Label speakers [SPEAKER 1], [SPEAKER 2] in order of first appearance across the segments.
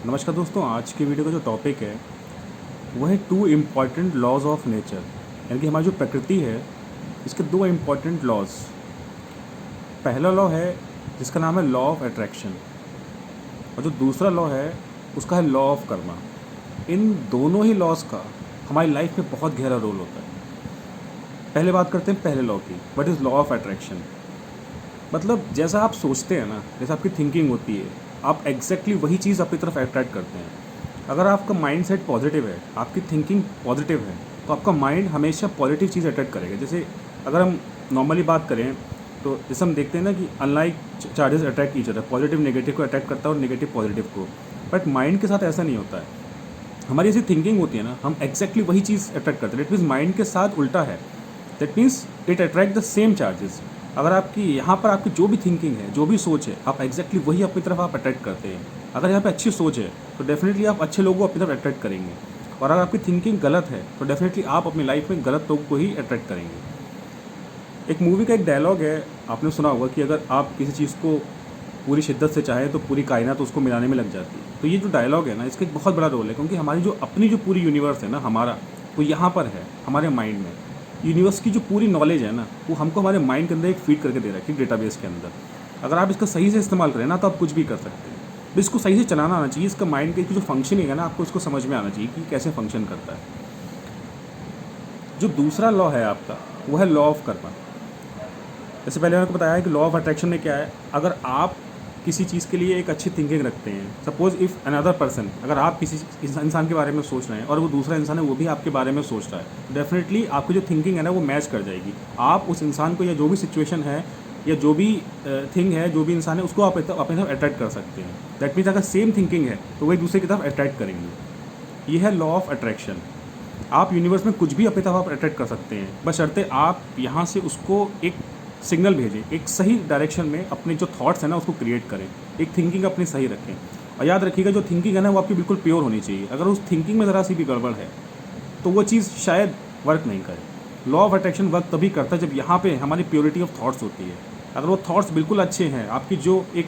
[SPEAKER 1] नमस्कार दोस्तों, आज की वीडियो का जो टॉपिक है वो है two important laws of nature. यानी कि हमारी जो प्रकृति है इसके दो इम्पॉर्टेंट लॉज। पहला लॉ है जिसका नाम है लॉ ऑफ अट्रैक्शन, और जो दूसरा लॉ है उसका है लॉ ऑफ कर्मा। इन दोनों ही लॉज का हमारी लाइफ में बहुत गहरा रोल होता है। पहले बात करते हैं पहले लॉ की, what is law of attraction. मतलब जैसा आप सोचते हैं ना, जैसा आपकी थिंकिंग होती है, आप एग्जैक्टली वही चीज़ अपनी तरफ अट्रैक्ट करते हैं। अगर आपका माइंड सेट पॉजिटिव है, आपकी थिंकिंग पॉजिटिव है, तो आपका माइंड हमेशा पॉजिटिव चीज़ अट्रैक्ट करेगा। जैसे अगर हम नॉर्मली बात करें तो जैसे हम देखते हैं ना कि unlike charges attract each other, positive negative को अट्रैक्ट करता है और नेगेटिव पॉजिटिव को। बट माइंड के साथ ऐसा नहीं होता है। हमारी ऐसी थिंकिंग होती है ना, हम एग्जैक्टली वही चीज़ अट्रैक्ट करते हैं। इट मीन्स माइंड के साथ उल्टा है। That means it attract the same charges. अगर आपकी यहाँ पर आपकी जो भी थिंकिंग है, जो भी सोच है, आप एग्जैक्टली वही अपनी तरफ आप अट्रैक्ट करते हैं। अगर यहाँ पे अच्छी सोच है तो डेफिनेटली आप अच्छे लोगों को अपनी तरफ अट्रैक्ट करेंगे, और अगर आपकी थिंकिंग गलत है तो डेफिनेटली आप अपनी लाइफ में गलत लोगों को ही अट्रैक्ट करेंगे। एक मूवी का एक डायलॉग है, आपने सुना होगा कि अगर आप किसी चीज़ को पूरी शिद्दत से चाहें तो पूरी कायनात उसको मिलाने में लग जाती है। तो ये जो डायलॉग है ना, इसका एक बहुत बड़ा रोल है, क्योंकि हमारी जो अपनी जो पूरी यूनिवर्स है ना हमारा, वो यहाँ पर है हमारे माइंड में। यूनिवर्स की जो पूरी नॉलेज है ना, वो हमको हमारे माइंड के अंदर एक फीड करके दे रखी है डेटाबेस के अंदर। अगर आप इसका सही से इस्तेमाल करें ना तो आप कुछ भी कर सकते हैं। तो इसको सही से चलाना आना चाहिए। इसका माइंड की जो फंक्शनिंग है ना, आपको इसको समझ में आना चाहिए कि कैसे फंक्शन करता है। जो दूसरा लॉ है आपका, वो है लॉ ऑफ कर्मा। जैसे पहले मैंने आपको बताया कि लॉ ऑफ अट्रैक्शन में क्या है, अगर आप किसी चीज़ के लिए एक अच्छी थिंकिंग रखते हैं, सपोज इफ़ अनदर पर्सन, अगर आप किसी इंसान के बारे में सोच रहे हैं और वो दूसरा इंसान है वो भी आपके बारे में सोच रहा है, डेफिनेटली आपकी जो थिंकिंग है ना वो मैच कर जाएगी। आप उस इंसान को, या जो भी सिचुएशन है या जो भी थिंग है, जो भी इंसान है, उसको आप अपनी तरफ अट्रैक्ट कर सकते हैं। दैट मीन्स अगर सेम थिंकिंग है तो वही दूसरे की तरफ अट्रैक्ट करेंगे। ये है लॉ ऑफ अट्रैक्शन। आप यूनिवर्स में कुछ भी अपनी तरफ आप अट्रैक्ट कर सकते हैं, बशर्ते आप यहाँ से उसको एक सिग्नल भेजें, एक सही डायरेक्शन में अपने जो थॉट्स हैं ना उसको क्रिएट करें, एक थिंकिंग अपनी सही रखें। और याद रखिएगा, जो थिंकिंग है ना वो आपकी बिल्कुल प्योर होनी चाहिए। अगर उस थिंकिंग में ज़रा सी भी गड़बड़ है तो वो चीज़ शायद वर्क नहीं करे। लॉ ऑफ अट्रैक्शन वर्क तभी करता है जब यहाँ पे हमारी प्योरिटी ऑफ थॉट्स होती है। अगर वो थॉट्स बिल्कुल अच्छे हैं, आपकी जो एक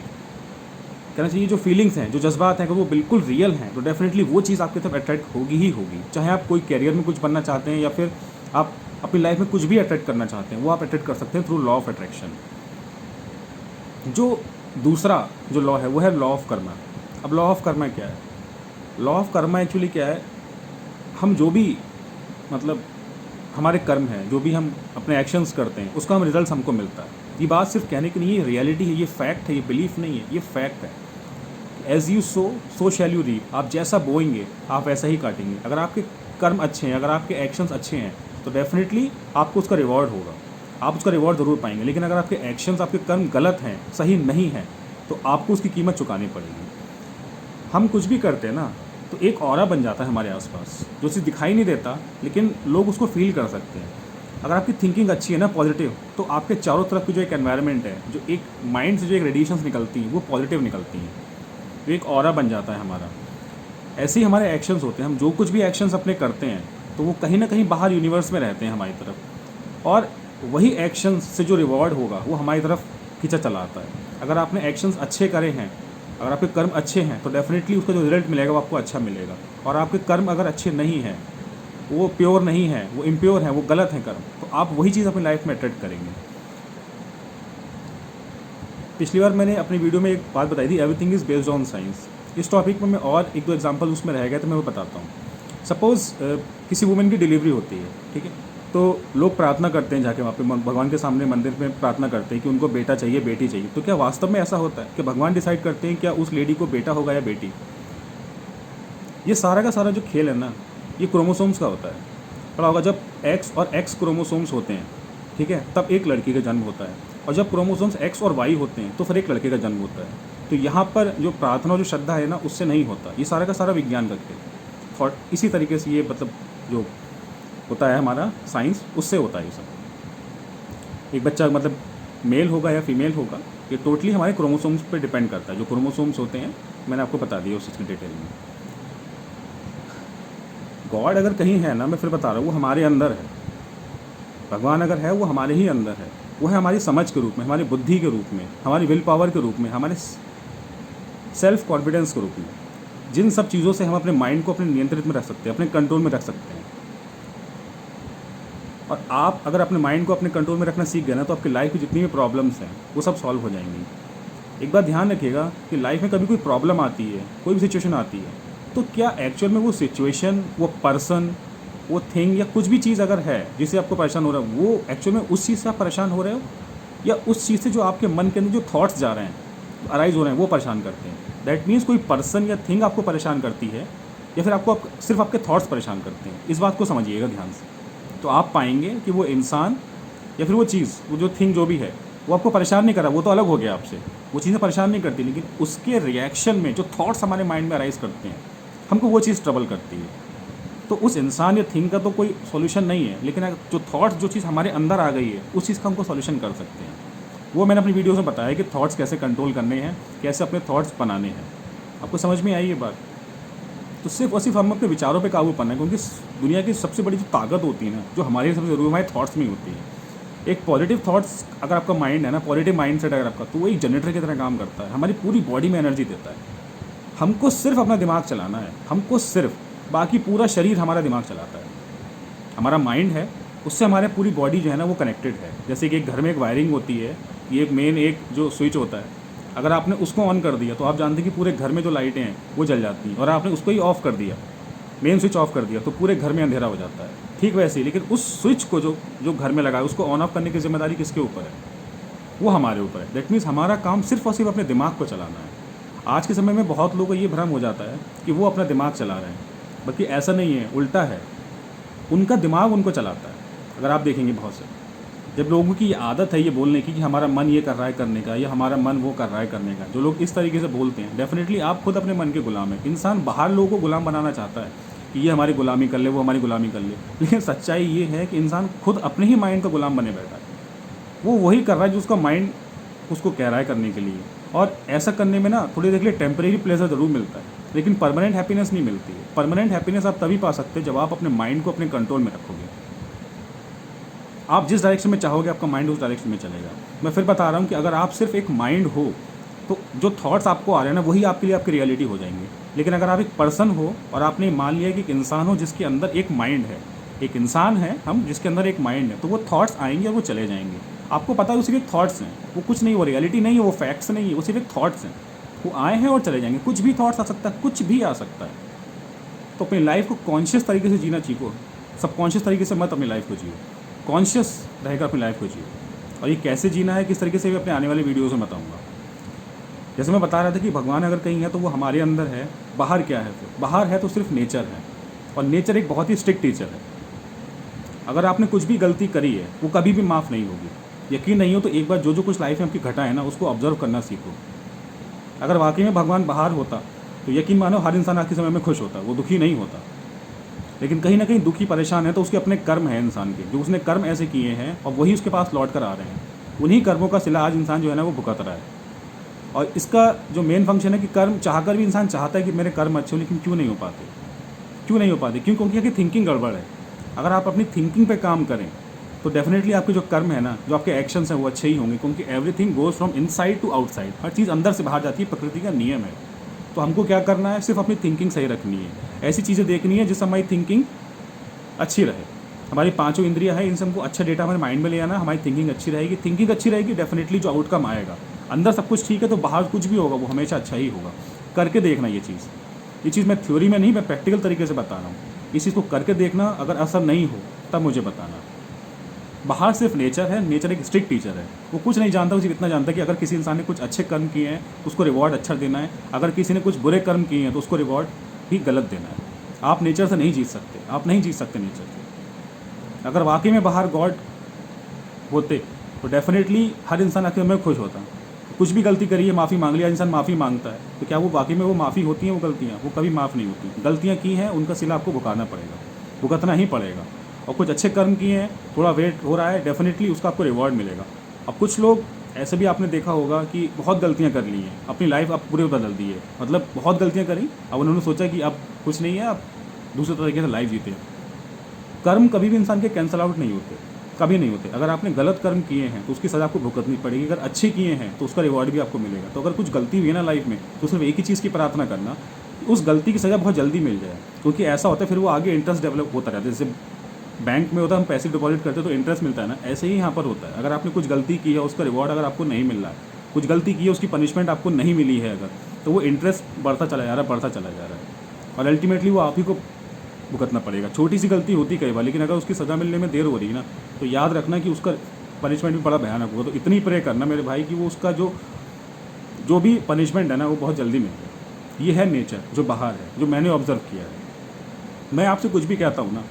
[SPEAKER 1] कहना चाहिए जो फीलिंग्स हैं, जो जज्बात हैं, अगर वो बिल्कुल रियल हैं, तो डेफिनेटली वो चीज़ आपकी तरफ अट्रैक्ट होगी ही होगी। चाहे आप कोई कैरियर में कुछ बनना चाहते हैं या फिर आप अपनी लाइफ में कुछ भी अट्रैक्ट करना चाहते हैं, वो आप अट्रैक्ट कर सकते हैं थ्रू लॉ ऑफ अट्रैक्शन। जो दूसरा जो लॉ है वो है लॉ ऑफ कर्मा। अब लॉ ऑफ कर्मा क्या है? लॉ ऑफ कर्मा एक्चुअली क्या है, हम जो भी मतलब हमारे कर्म हैं, जो भी हम अपने एक्शंस करते हैं, उसका हम रिजल्ट हमको मिलता है। ये बात सिर्फ कहने की नहीं है, रियलिटी है, ये फैक्ट है, ये बिलीफ नहीं है, ये फैक्ट है। As you sow shall you reap. आप जैसा बोएंगे आप वैसा ही काटेंगे। अगर आपके कर्म अच्छे हैं, अगर आपके एक्शंस अच्छे हैं, तो डेफिनेटली आपको उसका रिवॉर्ड होगा, आप उसका रिवॉर्ड ज़रूर पाएंगे। लेकिन अगर आपके एक्शंस, आपके कर्म गलत हैं, सही नहीं हैं, तो आपको उसकी कीमत चुकानी पड़ेगी। हम कुछ भी करते हैं ना तो एक ऑरा बन जाता है हमारे आसपास, जो चीज़ दिखाई नहीं देता लेकिन लोग उसको फील कर सकते हैं। अगर आपकी थिंकिंग अच्छी है ना, पॉजिटिव, तो आपके चारों तरफ की जो एक एनवायरनमेंट है, जो एक माइंड से जो एक रेडिएशंस निकलती हैं, वो पॉजिटिव निकलती हैं। तो एक ऑरा बन जाता है हमारा। ऐसे ही हमारे एक्शंस होते हैं। हम जो कुछ भी एक्शंस अपने करते हैं तो वो कहीं ना कहीं बाहर यूनिवर्स में रहते हैं हमारी तरफ, और वही एक्शंस से जो रिवॉर्ड होगा वो हमारी तरफ खींचा चला आता है। अगर आपने एक्शंस अच्छे करे हैं, अगर आपके कर्म अच्छे हैं, तो डेफिनेटली उसका जो रिजल्ट मिलेगा वो आपको अच्छा मिलेगा। और आपके कर्म अगर अच्छे नहीं हैं, वो प्योर नहीं है, वो इम्प्योर हैं, वो गलत हैं कर्म, तो आप वही चीज़ अपनी लाइफ में अट्रैक्ट करेंगे। पिछली बार मैंने अपनी वीडियो में एक बात बताई थी, everything is based on science. इस टॉपिक में मैं और एक दो एग्जांपल उसमें रह गए तो मैं वो बताता हूँ। सपोज़ किसी वुमेन की डिलीवरी होती है, ठीक है, तो लोग प्रार्थना करते हैं, जाके वहाँ पे भगवान के सामने मंदिर में प्रार्थना करते हैं कि उनको बेटा चाहिए, बेटी चाहिए। तो क्या वास्तव में ऐसा होता है कि भगवान डिसाइड करते हैं क्या उस लेडी को बेटा होगा या बेटी? ये सारा का सारा जो खेल है ना, ये क्रोमोसोम्स का होता है। पता होगा, जब एक्स और एक्स क्रोमोसोम्स होते हैं, ठीक है, तब एक लड़की का जन्म होता है, और जब क्रोमोसोम्स एक्स और वाई होते हैं तो फिर एक लड़के का जन्म होता है। तो यहाँ पर जो प्रार्थना और जो श्रद्धा है ना, उससे नहीं होता। ये सारा का सारा विज्ञान का खेल। और इसी तरीके से ये मतलब जो होता है हमारा साइंस, उससे होता है ये सब। एक बच्चा मतलब मेल होगा या फीमेल होगा, ये टोटली हमारे क्रोमोसोम्स पे डिपेंड करता है। जो क्रोमोसोम्स होते हैं, मैंने आपको बता दिया उस चीज़ की डिटेल में। गॉड अगर कहीं है ना, मैं फिर बता रहा हूँ, वो हमारे अंदर है। भगवान अगर है, वो हमारे ही अंदर है। वो है हमारी समझ के रूप में, हमारी बुद्धि के रूप में, हमारी विल पावर के रूप में, हमारे सेल्फ कॉन्फिडेंस के रूप में। जिन सब चीज़ों से हम अपने माइंड को अपने नियंत्रित में रख सकते हैं, अपने कंट्रोल में रख सकते हैं। और आप अगर अपने माइंड को अपने कंट्रोल में रखना सीख गए ना, तो आपकी लाइफ में जितनी भी प्रॉब्लम्स हैं वो सब सॉल्व हो जाएंगी। एक बात ध्यान रखिएगा कि लाइफ में कभी कोई प्रॉब्लम आती है, कोई भी सिचुएशन आती है, तो क्या एक्चुअल में वो सिचुएशन, वो पर्सन, वो थिंग या कुछ भी चीज़ अगर है जिससे आपको परेशान हो रहा है, वो एक्चुअल में उस चीज़ से आप परेशान हो रहे हो, या उस चीज़ से जो आपके मन के अंदर जो थॉट्स जा रहे हैं, अराइज हो रहे हैं, वो परेशान करते हैं। दैट मीन्स कोई पर्सन या थिंग आपको परेशान करती है, या फिर सिर्फ आपके थॉट्स परेशान करते हैं। इस बात को समझिएगा ध्यान से। तो आप पाएंगे कि वो इंसान या फिर वो चीज़, वो जो थिंग जो भी है, वो आपको परेशान नहीं कर रहा, वो तो अलग हो गया आपसे, वो चीज़ें परेशान नहीं करती, लेकिन उसके रिएक्शन में जो थॉट्स हमारे माइंड में अराइज करते हैं, हमको वो चीज़ ट्रबल करती है। तो उस इंसान या थिंग का तो कोई सॉल्यूशन नहीं है, लेकिन जो थॉट्स, जो चीज़ हमारे अंदर आ गई है, उस चीज़ का हमको सॉल्यूशन कर सकते हैं। वो मैंने अपनी वीडियोज़ में बताया कि थॉट्स कैसे कंट्रोल करने हैं, कैसे अपने थॉट्स बनाने हैं। आपको समझ में आई ये बात? तो सिर्फ और सिर्फ हम अपने विचारों पे काबू पाना है, क्योंकि दुनिया की सबसे बड़ी जो ताकत होती है ना, जो हमारे सबसे ज़रूरी हमारे थॉट्स में ही होती है। एक पॉजिटिव थॉट्स अगर आपका माइंड है ना, पॉजिटिव माइंड सेट अगर आपका, तो वो एक जनरेटर की तरह काम करता है, हमारी पूरी बॉडी में एनर्जी देता है। हमको सिर्फ अपना दिमाग चलाना है, हमको सिर्फ, बाकी पूरा शरीर हमारा दिमाग चलाता है। हमारा माइंड है, उससे हमारे पूरी बॉडी जो है ना वो कनेक्टेड है। जैसे कि एक घर में एक वायरिंग होती है, ये एक मेन एक जो स्विच होता है, अगर आपने उसको ऑन कर दिया तो आप जानते हैं कि पूरे घर में जो लाइटें हैं वो जल जाती हैं, और आपने उसको ही ऑफ़ कर दिया, मेन स्विच ऑफ कर दिया, तो पूरे घर में अंधेरा हो जाता है। ठीक वैसे ही, लेकिन उस स्विच को जो घर में लगा है, उसको ऑन ऑफ करने की जिम्मेदारी किसके ऊपर है? वो हमारे ऊपर है। दैट मीन्स हमारा काम सिर्फ और सिर्फ अपने दिमाग को चलाना है। आज के समय में बहुत लोगों को ये भ्रम हो जाता है कि वो अपना दिमाग चला रहे हैं, बल्कि ऐसा नहीं है, उल्टा है। उनका दिमाग उनको चलाता है। अगर आप देखेंगे बहुत से, जब लोगों की ये आदत है ये बोलने की कि हमारा मन ये कर रहा है करने का, या हमारा मन वो कर रहा है करने का, जो लोग इस तरीके से बोलते हैं, डेफिनेटली आप खुद अपने मन के गुलाम हैं। इंसान बाहर लोगों को गुलाम बनाना चाहता है कि ये हमारी गुलामी कर ले, वो हमारी गुलामी कर ले, लेकिन सच्चाई ये है कि इंसान खुद अपने ही माइंड का गुलाम बने बैठा है। वो वही कर रहा है जो उसका माइंड उसको कह रहा है करने के लिए। और ऐसा करने में ना थोड़ी देर के लिए टेम्परेरी प्लेजर ज़रूर मिलता है, लेकिन परमानेंट हैप्पीनेस नहीं मिलती है। परमानेंट हैप्पीनेस आप तभी पा सकते हैं जब आप अपने माइंड को अपने कंट्रोल में रखोगे। आप जिस डायरेक्शन में चाहोगे आपका माइंड उस डायरेक्शन में चलेगा। मैं फिर बता रहा हूँ कि अगर आप सिर्फ एक माइंड हो, तो जो थॉट्स आपको आ रहे हैं ना, वही आपके लिए आपकी रियलिटी हो जाएंगे। लेकिन अगर आप एक पर्सन हो और आपने मान लिया कि एक इंसान हो जिसके अंदर एक माइंड है, एक इंसान है हम जिसके अंदर एक माइंड है, तो वो थॉट्स आएंगे और वो चले जाएंगे। आपको पता है वो सिर्फ एक थॉट्स हैं, वो कुछ नहीं, वो रियलिटी नहीं है, वो फैक्ट्स नहीं है, वो सिर्फ एक थॉट्स हैं। वो आए हैं और चले जाएंगे। कुछ भी थॉट्स आ सकता है, कुछ भी आ सकता है। तो अपनी लाइफ को कॉन्शियस तरीके से जीना सीखो, सबकॉन्शियस तरीके से मत अपनी लाइफ को जियो। कॉन्शियस रहकर अपनी लाइफ को जियो। और ये कैसे जीना है, किस तरीके से, मैं अपने आने वाले वीडियोज़ में बताऊँगा। जैसे मैं बता रहा था कि भगवान अगर कहीं है तो वो हमारे अंदर है। बाहर क्या है? फिर बाहर है तो सिर्फ नेचर है, और नेचर एक बहुत ही स्ट्रिक्ट टीचर है। अगर आपने कुछ भी गलती करी है वो कभी भी माफ़ नहीं होगी। यकीन नहीं हो तो एक बार जो कुछ लाइफ में आपकी घटा है ना, उसको ऑब्जर्व करना सीखो। अगर वाकई में भगवान बाहर होता तो यकीन मानो हर इंसान आज के समय में खुश होता, वो दुखी नहीं होता। लेकिन कहीं ना कहीं दुखी परेशान है तो उसके अपने कर्म है इंसान के, जो उसने कर्म ऐसे किए हैं और वही उसके पास लौट कर आ रहे हैं। उन्हीं कर्मों का सिला आज इंसान जो है ना वो भुगत रहा है। और इसका जो मेन फंक्शन है कि कर्म चाहकर भी इंसान चाहता है कि मेरे कर्म अच्छे हो, लेकिन क्यों नहीं हो पाते? क्यों नहीं हो पाते? क्यों? क्योंकि थिंकिंग गड़बड़ है। अगर आप अपनी थिंकिंग पे काम करें तो डेफिनेटली आपके जो कर्म है ना, जो आपके एक्शंस हैं वो अच्छे ही होंगे, क्योंकि everything goes from inside to outside. हर चीज़ अंदर से बाहर जाती है, प्रकृति का नियम है। तो हमको क्या करना है? सिर्फ अपनी थिंकिंग सही रखनी है, ऐसी चीज़ें देखनी है जिससे हमारी थिंकिंग अच्छी रहे। हमारी पांचों इंद्रियां हैं, इनसे हमको अच्छा डेटा हमारे माइंड में ले आना, हमारी थिंकिंग अच्छी रहेगी। थिंकिंग अच्छी रहेगी, डेफिनेटली जो आउटकम आएगा, अंदर सब कुछ ठीक है तो बाहर कुछ भी होगा वो हमेशा अच्छा ही होगा। करके देखना ये चीज़ मैं थ्योरी में नहीं, मैं प्रैक्टिकल तरीके से बता रहा हूँ। इस चीज़ को करके देखना, अगर असर नहीं हो तब मुझे बताना। बाहर सिर्फ नेचर है, नेचर एक स्ट्रिक्ट टीचर है। वो कुछ नहीं जानता, वो सिर्फ इतना जानता है कि अगर किसी इंसान ने कुछ अच्छे कर्म किए हैं उसको रिवॉर्ड अच्छा देना है, अगर किसी ने कुछ बुरे कर्म किए हैं तो उसको रिवॉर्ड ही गलत देना है। आप नेचर से नहीं जीत सकते, आप नहीं जीत सकते नेचर से। अगर वाकई में बाहर गॉड होते तो डेफिनेटली हर इंसान आखिर में खुश होता। कुछ भी गलती करी है, माफ़ी मांग लिया, इंसान माफ़ी मांगता है, तो क्या वो वाकई में वो माफ़ी होती हैं? वो गलतियाँ वो कभी माफ़ नहीं होती। गलतियाँ की हैं उनका सिला आपको भुगतना पड़ेगा, भुगतना ही पड़ेगा। और कुछ अच्छे कर्म किए हैं, थोड़ा वेट हो रहा है, डेफिनेटली उसका आपको रिवॉर्ड मिलेगा। अब कुछ लोग ऐसे भी आपने देखा होगा कि बहुत गलतियाँ कर ली हैं, अपनी लाइफ अब पूरे बदल दी है, मतलब बहुत गलतियाँ करी, अब उन्होंने सोचा कि अब कुछ नहीं है, अब दूसरे तरीके से लाइफ जीते। कर्म कभी भी इंसान के कैंसल आउट नहीं होते, कभी नहीं होते। अगर आपने गलत कर्म किए हैं तो उसकी सज़ा आपको भुगतनी पड़ेगी, अगर अच्छे किए हैं तो उसका रिवॉर्ड भी आपको मिलेगा। तो अगर कुछ गलती हुई है ना लाइफ में, तो सिर्फ एक ही चीज़ की प्रार्थना करना उस गलती की सज़ा बहुत जल्दी मिल जाए, क्योंकि ऐसा होता है फिर वो आगे इंटरेस्ट डेवलप होता रहता है। जैसे बैंक में होता है हम पैसे डिपॉजिट करते हैं तो इंटरेस्ट मिलता है ना, ऐसे ही यहाँ पर होता है। अगर आपने कुछ गलती की है उसका रिवॉर्ड अगर आपको नहीं मिल रहा है, कुछ गलती की है उसकी पनिशमेंट आपको नहीं मिली है अगर, तो वो इंटरेस्ट बढ़ता चला जा रहा है, बढ़ता चला जा रहा है, और अल्टीमेटली वो आप ही को भुगतना पड़ेगा। छोटी सी गलती होती कई बार, लेकिन अगर उसकी सज़ा मिलने में देर हो रही है ना, तो याद रखना कि उसका पनिशमेंट भी बड़ा भयानक होगा। तो इतनी प्रे करना मेरे भाई कि वो उसका जो जो भी पनिशमेंट है ना वो बहुत जल्दी मिल जाए। ये है नेचर जो बाहर है, जो मैंने ऑब्ज़र्व किया है। मैं आपसे कुछ भी कहता हूँ ना,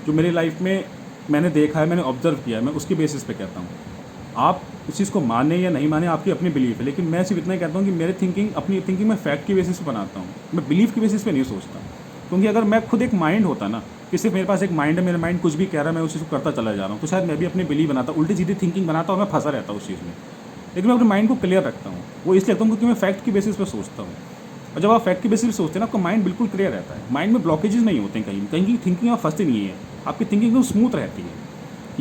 [SPEAKER 1] जो मेरी लाइफ में मैंने देखा है, मैंने ऑब्ज़र्व किया है, मैं उसके बेसिस पे कहता हूँ। आप उस चीज़ को माने या नहीं माने आपकी अपनी बिलीफ है, लेकिन मैं सिर्फ इतना ही कहता हूँ कि मेरे थिंकिंग, अपनी थिंकिंग मैं फैक्ट की बेसिस पे बनाता हूँ, मैं बिलीफ की बेसिस पे नहीं सोचता। क्योंकि अगर मैं खुद एक माइंड होता ना, कि सिर्फ मेरे पास एक माइंड है, मेरा माइंड कुछ भी कह रहा है, मैं उस चीज़ को करता चला जा रहा हूँ, तो शायद मैं भी अपनी बिलीफ बनाता, उल्टी सीधी थिंकिंग बनाता और मैं फंसा रहता उस चीज़ में। लेकिन मैं अपने माइंड को क्लियर रखता हूँ, वो इसलिए रखता हूँ क्योंकि मैं फैक्ट की बेसिस पे सोचता हूँ। और जब आप फैक्ट की बेसिस पे सोचते हैं ना, आपका माइंड बिल्कुल क्लियर रहता है, माइंड में ब्लॉकेजेस नहीं होते हैं, कहीं कहीं की थिंकिंग आप फंसती नहीं है, आपकी थिंकिंग एकदम स्मूथ रहती है।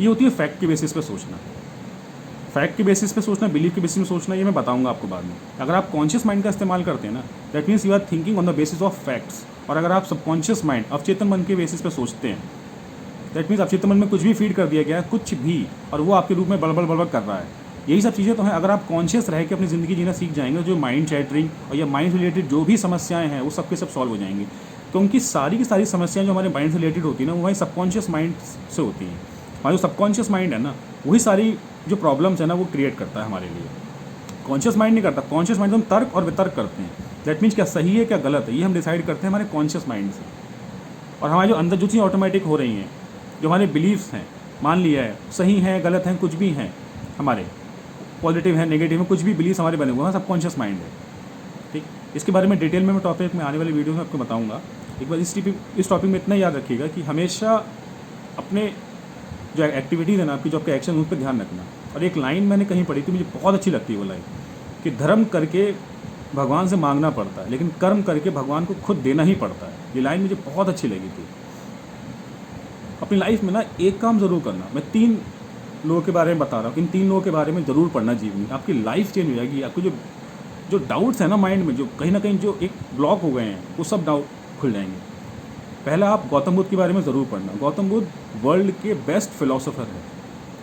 [SPEAKER 1] ये होती है फैक्ट की बेसिस पे सोचना। फैक्ट के बेसिस पे सोचना, बिलीफ के बेसिस में सोचना, ये मैं बताऊंगा आपको बाद में। अगर आप कॉन्शियस माइंड का इस्तेमाल करते हैं ना, that means you are thinking on the basis of facts. और अगर आप सबकॉन्शियस माइंड, अवचेतन मन के बेसिस पे सोचते हैं, दैट मीन्स अवचेतन मन में कुछ भी फीड कर दिया गया है, कुछ भी, और वो आपके रूप में बड़बड़ बड़बड़ कर रहा है। यही सब चीज़ें तो हैं। अगर आप कॉन्शियस रह के अपनी ज़िंदगी जीना सीख जाएंगे, जो माइंड चैटरिंग और या माइंड रिलेटेड जो भी समस्याएं हैं वो सबके सब सॉल्व हो जाएंगी। क्योंकि सारी की सारी समस्याएं जो हमारे माइंड से रिलेटेड होती है ना, वो हमारी सबकॉन्शियस माइंड से होती हैं। हमारा जो सबकॉन्शियस माइंड है ना, वही सारी जो प्रॉब्लम्स है ना वो क्रिएट करता है हमारे लिए। कॉन्शियस माइंड नहीं करता। कॉन्शियस माइंड हम तर्क और वितर्क करते हैं, दैट मीन्स क्या सही है क्या गलत है, ये हम डिसाइड करते हैं हमारे कॉन्शियस माइंड से। और हमारे जो अंदर जो चीज़ें ऑटोमेटिक हो रही हैं, जो हमारे बिलीव्स हैं, मान लिया है सही है गलत है कुछ भी हैं, हमारे पॉजिटिव है नेगेटिव है, कुछ भी बिलीव्स हमारे बने हुए हैं, सब कॉन्शियस माइंड है। ठीक, इसके बारे में डिटेल में मैं टॉपिक में आने वाली वीडियो में आपको बताऊंगा। एक बार इस टॉपिक में इतना याद रखिएगा कि हमेशा अपने जो एक्टिविटीज़ है ना आपकी, जो आपके एक्शन, उन पर ध्यान रखना। और एक लाइन मैंने कहीं पढ़ी थी, मुझे बहुत अच्छी लगती है वो लाइन, कि धर्म करके भगवान से मांगना पड़ता है, लेकिन कर्म करके भगवान को खुद देना ही पड़ता है। ये लाइन मुझे बहुत अच्छी लगी थी। अपनी लाइफ में ना एक काम ज़रूर करना। मैं 3 लोगों के बारे में बता रहा हूँ, इन 3 लोगों के बारे में ज़रूर पढ़ना जीवन में, आपकी लाइफ चेंज हो जाएगी। आपको जो जो डाउट्स हैं ना माइंड में, जो कहीं ना कहीं जो एक ब्लॉक हो गए हैं, वो सब डाउट खुल जाएंगे। पहला, आप गौतम बुद्ध के बारे में ज़रूर पढ़ना। गौतम बुद्ध वर्ल्ड के बेस्ट फिलोसोफर है।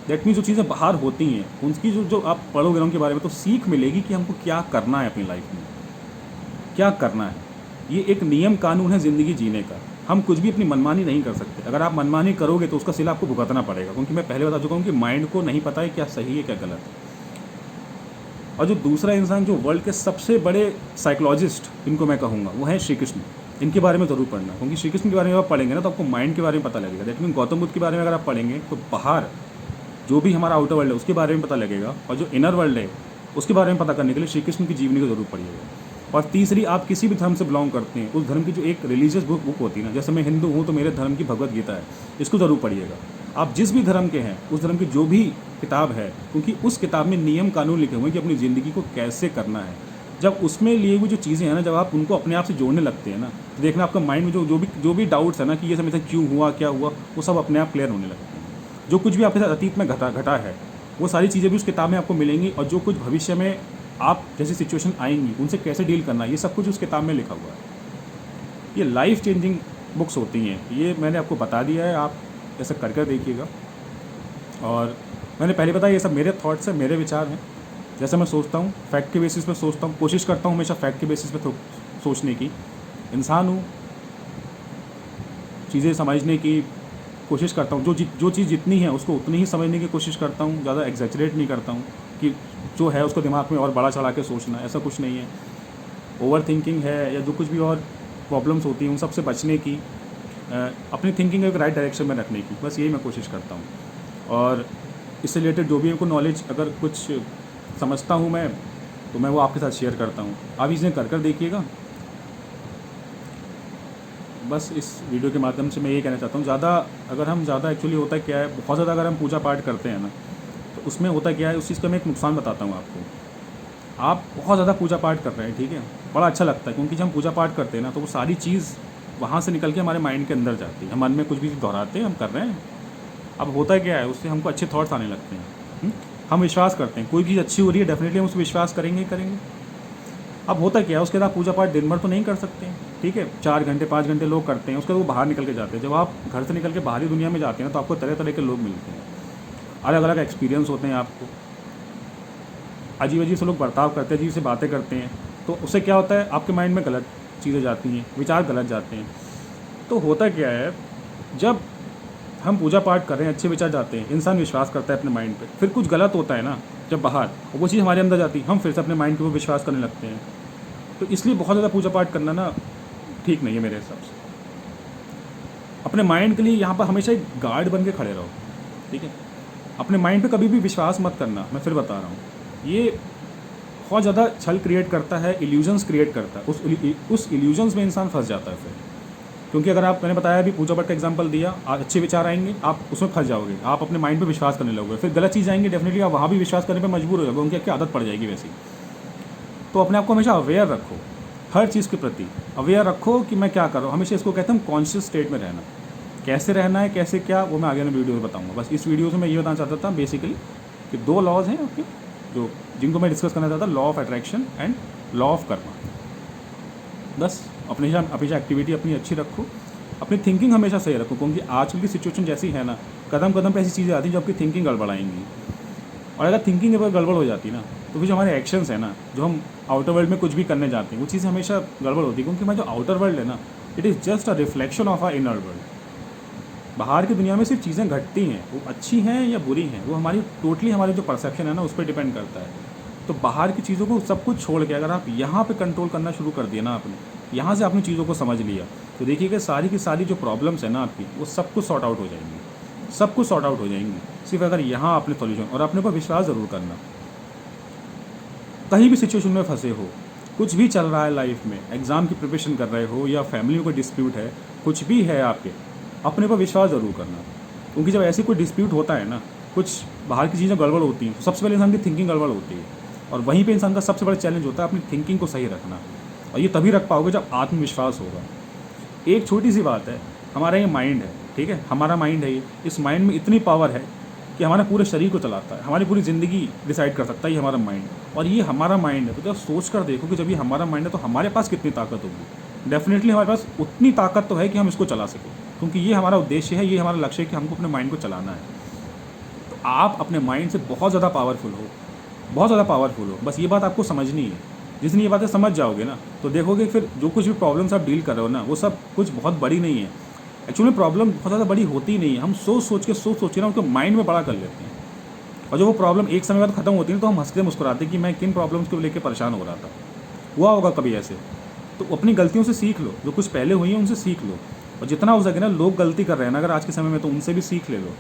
[SPEAKER 1] दैट मीन्स जो चीज़ें बाहर होती हैं उनकी जो आप पढ़ोगे उनके बारे में, तो सीख मिलेगी कि हमको क्या करना है अपनी लाइफ में, क्या करना है। ये एक नियम कानून है ज़िंदगी जीने का। हम कुछ भी अपनी मनमानी नहीं कर सकते। अगर आप मनमानी करोगे तो उसका सिला आपको भुगतना पड़ेगा, क्योंकि मैं पहले बता चुका हूँ कि माइंड को नहीं पता है क्या सही है क्या गलत है। और जो दूसरा इंसान, जो वर्ल्ड के सबसे बड़े साइकोलॉजिस्ट इनको मैं कहूँगा, वो है श्री कृष्ण। इनके बारे में ज़रूर पढ़ना, क्योंकि श्री कृष्ण के बारे में आप पढ़ेंगे ना तो आपको माइंड के बारे में पता लगेगा। दैट मीन गौतम बुद्ध के बारे में अगर आप पढ़ेंगे तो बाहर जो भी हमारा आउटर वर्ल्ड है उसके बारे में पता लगेगा, और जो इनर वर्ल्ड है उसके बारे में पता करने के लिए श्री कृष्ण की जीवनी को जरूर पढ़िएगा। और तीसरी, आप किसी भी धर्म से बिलोंग करते हैं, उस धर्म की जो एक रिलीजियस बुक होती है ना, जैसे मैं हिंदू हूँ तो मेरे धर्म की भगवत गीता है, इसको ज़रूर पढ़िएगा। आप जिस भी धर्म के हैं उस धर्म की जो भी किताब है, क्योंकि उस किताब में नियम कानून लिखे हुए हैं कि अपनी ज़िंदगी को कैसे करना है। जब उसमें लिए हुई जो चीज़ें हैं ना, जब आप उनको अपने आप से जोड़ने लगते हैं ना, तो देखना आपका माइंड में जो भी डाउट्स है ना कि ये समय से क्यों हुआ क्या हुआ, वो सब अपने आप क्लियर होने लगते हैं। जो कुछ भी आपके साथ अतीत में घटा है, वो सारी चीज़ें भी उस किताब में आपको मिलेंगी। और जो कुछ भविष्य में आप जैसी सिचुएशन आएंगी उनसे कैसे डील करना है, ये सब कुछ उस किताब में लिखा हुआ है। ये लाइफ चेंजिंग बुक्स होती हैं, ये मैंने आपको बता दिया है, आप ऐसा कर देखिएगा। और मैंने पहले बताया ये सब मेरे थॉट्स हैं, मेरे विचार हैं, जैसे मैं सोचता हूँ फैक्ट के बेसिस पे सोचता हूँ, कोशिश करता हूँ हमेशा फैक्ट के बेसिस पे सोचने की। इंसान हूँ, चीज़ें समझने की कोशिश करता हूँ, जो चीज़ जितनी है उसको उतनी ही समझने की कोशिश करता हूँ, ज़्यादा एग्जैजरेट नहीं करता हूँ कि जो है उसको दिमाग में और बड़ा चढ़ा के सोचना, ऐसा कुछ नहीं है। ओवर थिंकिंग है या जो कुछ भी और प्रॉब्लम्स होती हैं उन सब से बचने की, अपनी थिंकिंग एक राइट डायरेक्शन में रखने की, बस यही मैं कोशिश करता हूँ। और इससे रिलेटेड जो भी उनको नॉलेज अगर कुछ समझता हूँ मैं, तो मैं वो आपके साथ शेयर करता हूँ। आप इसे कर देखिएगा। बस इस वीडियो के माध्यम से मैं ये कहना चाहता हूँ, ज़्यादा एक्चुअली होता क्या है, बहुत ज़्यादा अगर हम पूजा पाठ करते हैं ना, तो उसमें होता क्या है, उस चीज़ का मैं एक नुकसान बताता हूँ आपको। आप बहुत ज़्यादा पूजा पाठ कर रहे हैं, ठीक है, बड़ा अच्छा लगता है, क्योंकि जब हम पूजा पाठ करते हैं ना तो वो सारी चीज़ वहाँ से निकल के हमारे माइंड के अंदर जाती है। हम मन में कुछ भी दोहराते हैं, हम कर रहे हैं। अब होता क्या है, उससे हमको अच्छे थॉट्स आने लगते हैं। हम विश्वास करते हैं कोई चीज़ अच्छी हो रही है, डेफिनेटली हम उस पर विश्वास करेंगे ही करेंगे। अब होता क्या है, उसके बाद आप पूजा पाठ दिन भर तो नहीं कर सकते हैं, ठीक है, 4 घंटे 5 घंटे लोग करते हैं, उसके बाद वो बाहर निकल के जाते हैं। जब आप घर से निकल के बाहरी दुनिया में जाते हैं तो आपको तरह तरह के लोग मिलते हैं, अलग अलग एक्सपीरियंस होते हैं आपको, अजीब अजीब से लोग बर्ताव करते हैं, अजीब से बातें करते हैं। तो उससे क्या होता है, आपके माइंड में गलत चीज़ें जाती हैं, विचार गलत जाते हैं। तो होता क्या है, जब हम पूजा पाठ कर रहे हैं, अच्छे विचार जाते हैं, इंसान विश्वास करता है अपने माइंड पे, फिर कुछ गलत होता है ना जब बाहर, वो चीज़ हमारे अंदर जाती है, हम फिर से अपने माइंड के ऊपर विश्वास करने लगते हैं। तो इसलिए बहुत ज़्यादा पूजा पाठ करना ना ठीक नहीं है मेरे हिसाब से। अपने माइंड के लिए यहाँ पर हमेशा एक गार्ड बन के खड़े रहो, ठीक है। अपने माइंड पे कभी भी विश्वास मत करना, मैं फिर बता रहा हूँ। ये बहुत ज़्यादा छल क्रिएट करता है, इल्यूजन्स क्रिएट करता है, उस इल्यूजन्स में इंसान फंस जाता है फिर। क्योंकि अगर आप, मैंने बताया अभी पूजा पाठ का एग्जांपल दिया, अच्छे विचार आएंगे, आप उसमें फंस जाओगे, आप अपने माइंड पे विश्वास करने लगोगे, फिर गलत चीज़ आएंगे, डेफिनेटली आप वहाँ भी विश्वास करने पे मजबूर हो जाओगे, उनकी आपकी आदत पड़ जाएगी वैसी। तो अपने आप को हमेशा अवेयर रखो, हर चीज़ के प्रति अवेयर रखो कि मैं क्या कर रहा हूँ। हमेशा इसको कहते हैं कॉन्शियस स्टेट में रहना। कैसे रहना है, कैसे क्या, वो मैं आगे वाले वीडियो में बताऊँगा। बस इस वीडियो से मैं ये बताना चाहता था बेसिकली कि 2 लॉज हैं आपके, जो जिनको मैं डिस्कस करना चाहता, law of attraction and law of Karma. बस अपनी हमेशा एक्टिविटी अपनी अच्छी रखो, अपनी थिंकिंग हमेशा सही रखो, क्योंकि आजकल की सिचुएशन जैसी है ना, कदम कदम पे ऐसी चीज़ें आती हैं जो आपकी थिंकिंग गड़बड़ाएंगी। और अगर थिंकिंग अगर गड़बड़ हो जाती ना, तो फिर जो हमारे एक्शंस है ना, जो हम आउटर वर्ल्ड में कुछ भी करने जाते हैं, वो चीज़ें हमेशा गड़बड़ होती है। क्योंकि हमारा जो आउटर वर्ल्ड है ना, it is just a reflection of our inner world. बाहर की दुनिया में सिर्फ चीज़ें घटती हैं, वो अच्छी हैं या बुरी हैं, वो हमारी टोटली हमारी जो परसेप्शन है ना, उस पर डिपेंड करता है। तो बाहर की चीज़ों को सब कुछ छोड़ के अगर आप यहाँ पे कंट्रोल करना शुरू कर दिया ना आपने, यहाँ से आपने चीज़ों को समझ लिया, तो देखिएगा सारी की सारी जो प्रॉब्लम्स है ना आपकी, वो सब कुछ सॉर्ट आउट हो जाएंगी, सब कुछ सॉर्ट आउट हो जाएंगी। सिर्फ अगर यहाँ आपने सॉल्यूशन, और अपने पर विश्वास ज़रूर करना। कहीं भी सिचुएशन में फंसे हो, कुछ भी चल रहा है लाइफ में, एग्ज़ाम की प्रिपरेशन कर रहे हो या फैमिली में कोई डिस्प्यूट है, कुछ भी है आपके, अपने पर विश्वास ज़रूर करना। क्योंकि जब ऐसी कोई डिस्प्यूट होता है ना, कुछ बाहर की चीज़ें गड़बड़ होती हैं, तो सबसे पहले इंसान की थिंकिंग गड़बड़ होती है, और वहीं पे इंसान का सबसे बड़ा चैलेंज होता है अपनी थिंकिंग को सही रखना। और ये तभी रख पाओगे जब आत्मविश्वास होगा। एक छोटी सी बात है, हमारा ये माइंड है, ठीक है, हमारा माइंड है ये, इस माइंड में इतनी पावर है कि हमारे पूरे शरीर को चलाता है, हमारी पूरी ज़िंदगी डिसाइड कर सकता है ये हमारा माइंड। और ये हमारा माइंड है, तो जब सोच कर देखो कि जब ये हमारा माइंड है तो हमारे पास कितनी ताकत होगी। डेफिनेटली हमारे पास उतनी ताकत तो है कि हम इसको चला सकें, क्योंकि ये हमारा उद्देश्य है, ये हमारा लक्ष्य है कि हमको अपने माइंड को चलाना है। तो आप अपने माइंड से बहुत ज़्यादा पावरफुल हो, बहुत ज़्यादा पावरफुल हो। बस ये बात आपको समझनी है। जिस दिन ये बातें समझ जाओगे ना, तो देखोगे फिर जो कुछ भी प्रॉब्लम्स आप डील कर रहे हो ना, वो सब कुछ बहुत बड़ी नहीं है। एक्चुअली प्रॉब्लम बहुत ज़्यादा बड़ी होती नहीं है, हम सोच के ना उनको माइंड में बड़ा कर लेते हैं। और जब वो प्रॉब्लम एक समय बाद खत्म होती है तो हम हंसते मुस्कुराते कि मैं किन प्रॉब्लम्स को लेकर परेशान हो रहा था। हुआ होगा कभी ऐसे, तो अपनी गलतियों से सीख लो, जो कुछ पहले हुई है उनसे सीख लो। और जितना हो सके ना, लोग गलती कर रहे हैं ना अगर आज के समय में, तो उनसे भी सीख ले लो,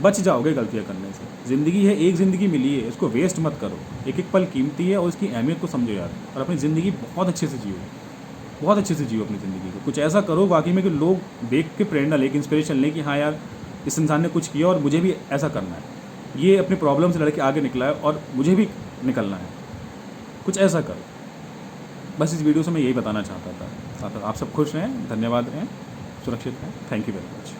[SPEAKER 1] बच जाओगे गलतियाँ करने से। ज़िंदगी है, एक ज़िंदगी मिली है, इसको वेस्ट मत करो। एक एक पल कीमती है और इसकी अहमियत को समझो यार, और अपनी ज़िंदगी बहुत अच्छे से जियो, बहुत अच्छे से जियो अपनी ज़िंदगी को। कुछ ऐसा करो वाकई में कि लोग देख के प्रेरणा लें, इंस्पिरेशन लें कि हाँ यार, इस इंसान ने कुछ किया और मुझे भी ऐसा करना है, ये अपनी प्रॉब्लम से लड़के आगे निकला है और मुझे भी निकलना है, कुछ ऐसा करो। बस इस वीडियो से मैं यही बताना चाहता था। आप सब खुश रहें, धन्यवाद रहें, सुरक्षित रहें। Thank you very much.